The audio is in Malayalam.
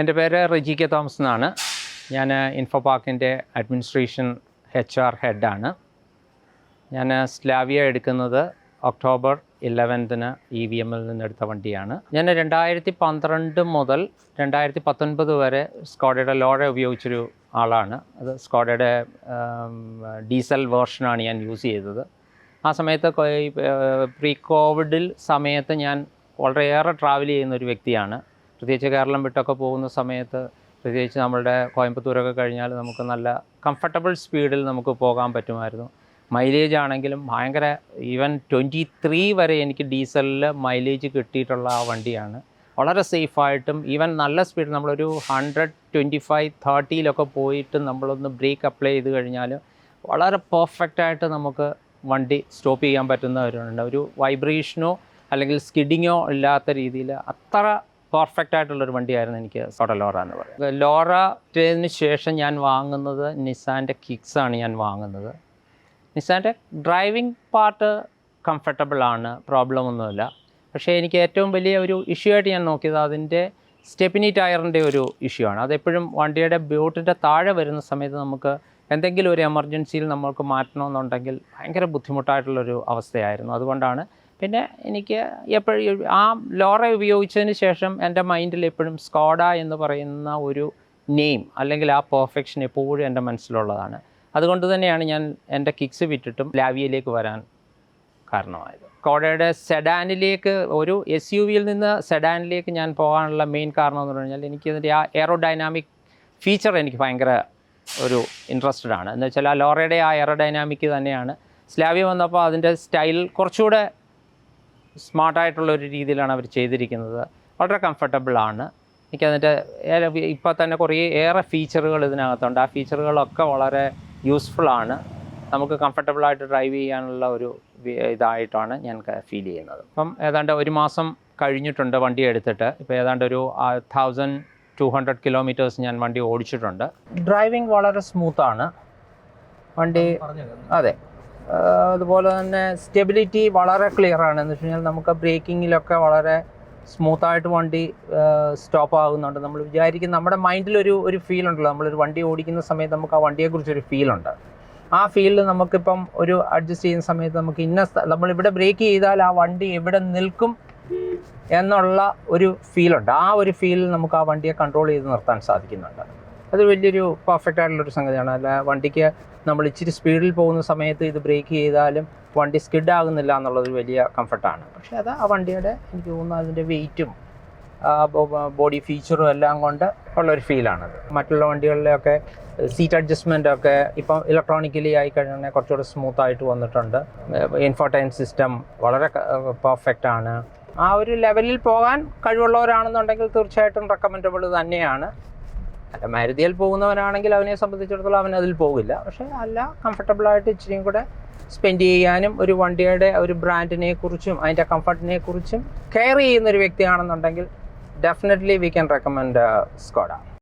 എൻ്റെ പേര് റിജി കെ തോമസ് എന്നാണ്. ഞാൻ ഇൻഫോപാർക്കിൻ്റെ അഡ്മിനിസ്ട്രേഷൻ HR ഹെഡാണ്. ഞാൻ സ്ലാവിയ എടുക്കുന്നത് ഒക്ടോബർ 11 EVMൽ നിന്നെടുത്ത വണ്ടിയാണ്. ഞാൻ 2012 മുതൽ 2019 വരെ സ്കോഡയുടെ ലോറ ഉപയോഗിച്ചൊരു ആളാണ്. അത് സ്കോഡയുടെ ഡീസൽ വേർഷനാണ് ഞാൻ യൂസ് ചെയ്തത്. ആ സമയത്ത് പ്രീ കോവിഡിൽ സമയത്ത് ഞാൻ വളരെയേറെ ട്രാവൽ ചെയ്യുന്നൊരു വ്യക്തിയാണ്. പ്രത്യേകിച്ച് കേരളം വിട്ടൊക്കെ പോകുന്ന സമയത്ത്, പ്രത്യേകിച്ച് നമ്മളുടെ കോയമ്പത്തൂരൊക്കെ കഴിഞ്ഞാൽ നമുക്ക് നല്ല കംഫർട്ടബിൾ സ്പീഡിൽ നമുക്ക് പോകാൻ പറ്റുമായിരുന്നു. മൈലേജ് ആണെങ്കിലും ഭയങ്കര, ഈവൻ 23 വരെ എനിക്ക് ഡീസലിൽ മൈലേജ് കിട്ടിയിട്ടുള്ള ആ വണ്ടിയാണ്. വളരെ സേഫായിട്ടും ഈവൻ നല്ല സ്പീഡ്, നമ്മളൊരു 125-30 പോയിട്ട് നമ്മളൊന്ന് ബ്രേക്ക് അപ്ലൈ ചെയ്ത് കഴിഞ്ഞാൽ വളരെ പെർഫെക്റ്റായിട്ട് നമുക്ക് വണ്ടി സ്റ്റോപ്പ് ചെയ്യാൻ പറ്റുന്നവരുണ്ട്. ഒരു വൈബ്രേഷനോ അല്ലെങ്കിൽ സ്കിഡിങ്ങോ ഇല്ലാത്ത രീതിയിൽ അത്ര പെർഫെക്റ്റ് ആയിട്ടുള്ളൊരു വണ്ടിയായിരുന്നു എനിക്ക് സ്കോഡ ലോറ എന്ന് പറയുന്നത്. ലോറന് ശേഷം ഞാൻ വാങ്ങുന്നത് നിസാൻ്റെ കിക്സാണ് ഞാൻ വാങ്ങുന്നത്. നിസാൻ്റെ ഡ്രൈവിംഗ് പാർട്ട് കംഫർട്ടബിളാണ്, പ്രോബ്ലമൊന്നുമില്ല. പക്ഷേ എനിക്ക് ഏറ്റവും വലിയ ഒരു ഇഷ്യൂ ആയിട്ട് ഞാൻ നോക്കിയത് അതിൻ്റെ സ്റ്റെപ്പിനി ടയറിൻ്റെ ഒരു ഇഷ്യൂ ആണ്. അതെപ്പോഴും വണ്ടിയുടെ ബോട്ടിൻ്റെ താഴെ വരുന്ന സമയത്ത് നമുക്ക് എന്തെങ്കിലും ഒരു എമർജൻസിയിൽ നമ്മൾക്ക് മാറ്റണമെന്നുണ്ടെങ്കിൽ ഭയങ്കര ബുദ്ധിമുട്ടായിട്ടുള്ളൊരു അവസ്ഥയായിരുന്നു. അതുകൊണ്ടാണ് പിന്നെ എനിക്ക് എപ്പോഴും ആ ലോറ ഉപയോഗിച്ചതിന് ശേഷം എൻ്റെ മൈൻഡിൽ എപ്പോഴും സ്കോഡ എന്ന് പറയുന്ന ഒരു നെയിം അല്ലെങ്കിൽ ആ പെർഫെക്ഷൻ എപ്പോഴും എൻ്റെ മനസ്സിലുള്ളതാണ്. അതുകൊണ്ട് തന്നെയാണ് ഞാൻ എൻ്റെ കിക്സ് വിറ്റിട്ടും ലാവിയയിലേക്ക് വരാൻ കാരണമായത്. സ്കോഡയുടെ സെഡാനിലേക്ക്, ഒരു SUVയിൽ നിന്ന് സെഡാനിലേക്ക് ഞാൻ പോകാനുള്ള മെയിൻ കാരണം എന്ന് പറഞ്ഞാൽ എനിക്കതിൻ്റെ ആ എയറോഡൈനാമിക് ഫീച്ചർ എനിക്ക് ഭയങ്കര ഒരു ഇൻട്രസ്റ്റഡ് ആണ്. എന്ന് വെച്ചാൽ ആ ലോറയുടെ ആ എയറോഡൈനാമിക് തന്നെയാണ്. സ്ലാവിയ വന്നപ്പോൾ അതിൻ്റെ സ്റ്റൈൽ കുറച്ചുകൂടെ സ്മാർട്ടായിട്ടുള്ളൊരു രീതിയിലാണ് അവർ ചെയ്തിരിക്കുന്നത്. വളരെ കംഫർട്ടബിളാണ്. എനിക്കതിൻ്റെ ഇപ്പോൾ തന്നെ ഏറെ ഫീച്ചറുകൾ ഇതിനകത്തുണ്ട്. ആ ഫീച്ചറുകളൊക്കെ വളരെ യൂസ്ഫുള്ളാണ്. നമുക്ക് കംഫർട്ടബിളായിട്ട് ഡ്രൈവ് ചെയ്യാനുള്ള ഒരു ഇതായിട്ടാണ് ഞാൻ ഫീൽ ചെയ്യുന്നത്. ഇപ്പം ഏതാണ്ട് 1 മാസം കഴിഞ്ഞിട്ടുണ്ട് വണ്ടി എടുത്തിട്ട്. ഇപ്പോൾ ഏതാണ്ട് ഒരു 1200 കിലോമീറ്റേഴ്സ് ഞാൻ വണ്ടി ഓടിച്ചിട്ടുണ്ട്. ഡ്രൈവിംഗ് വളരെ സ്മൂത്താണ് വണ്ടി. അതെ, അതുപോലെ തന്നെ സ്റ്റെബിലിറ്റി വളരെ ക്ലിയറാണ്. എന്ന് വെച്ച് കഴിഞ്ഞാൽ നമുക്ക് ബ്രേക്കിങ്ങിലൊക്കെ വളരെ സ്മൂത്തായിട്ട് വണ്ടി സ്റ്റോപ്പ് ആകുന്നുണ്ട്. നമ്മൾ വിചാരിക്കുന്ന, നമ്മുടെ മൈൻഡിലൊരു ഫീലുണ്ടല്ലോ, നമ്മളൊരു വണ്ടി ഓടിക്കുന്ന സമയത്ത് നമുക്ക് ആ വണ്ടിയെക്കുറിച്ചൊരു ഫീലുണ്ട്. ആ ഫീലിൽ നമുക്കിപ്പം ഒരു അഡ്ജസ്റ്റ് ചെയ്യുന്ന സമയത്ത് നമുക്ക് നമ്മളിവിടെ ബ്രേക്ക് ചെയ്താൽ ആ വണ്ടി എവിടെ നിൽക്കും എന്നുള്ള ഒരു ഫീലുണ്ട്. ആ ഒരു ഫീലിൽ നമുക്ക് ആ വണ്ടിയെ കൺട്രോൾ ചെയ്ത് നിർത്താൻ സാധിക്കുന്നുണ്ട്. അത് വലിയൊരു പെർഫെക്റ്റ് ആയിട്ടുള്ളൊരു സംഗതിയാണ്. അല്ല, വണ്ടിക്ക് നമ്മൾ ഇച്ചിരി സ്പീഡിൽ പോകുന്ന സമയത്ത് ഇത് ബ്രേക്ക് ചെയ്താലും വണ്ടി സ്കിഡ് ആകുന്നില്ല എന്നുള്ളതൊരു വലിയ കംഫർട്ടാണ്. പക്ഷേ അത് ആ വണ്ടിയുടെ, എനിക്ക് തോന്നുന്നു അതിൻ്റെ വെയിറ്റും ബോഡി ഫീച്ചറും എല്ലാം കൊണ്ട് ഉള്ളൊരു ഫീലാണത്. മറ്റുള്ള വണ്ടികളിലൊക്കെ സീറ്റ് അഡ്ജസ്റ്റ്മെൻറ്റൊക്കെ ഇപ്പം ഇലക്ട്രോണിക്കലി ആയി കഴിഞ്ഞാൽ കുറച്ചുകൂടെ സ്മൂത്തായിട്ട് വന്നിട്ടുണ്ട്. ഇൻഫോർടൈൻ സിസ്റ്റം വളരെ പെർഫെക്റ്റ് ആണ്. ആ ഒരു ലെവലിൽ പോകാൻ കഴിവുള്ളവരാണെന്നുണ്ടെങ്കിൽ തീർച്ചയായിട്ടും റെക്കമെൻഡബിൾ തന്നെയാണ്. അല്ല, മാരുതിയിൽ പോകുന്നവനാണെങ്കിൽ അവനെ സംബന്ധിച്ചിടത്തോളം അവൻ അതിൽ പോകില്ല. പക്ഷേ അല്ല, കംഫർട്ടബിളായിട്ട് ഇച്ചിരിയും കൂടെ സ്പെൻഡ് ചെയ്യാനും ഒരു വണ്ടിയുടെ ഒരു ബ്രാൻഡിനെ കുറിച്ചും അതിൻ്റെ കംഫർട്ടിനെ കുറിച്ചും കെയർ ചെയ്യുന്നൊരു വ്യക്തിയാണെന്നുണ്ടെങ്കിൽ definitely we can recommend Skoda.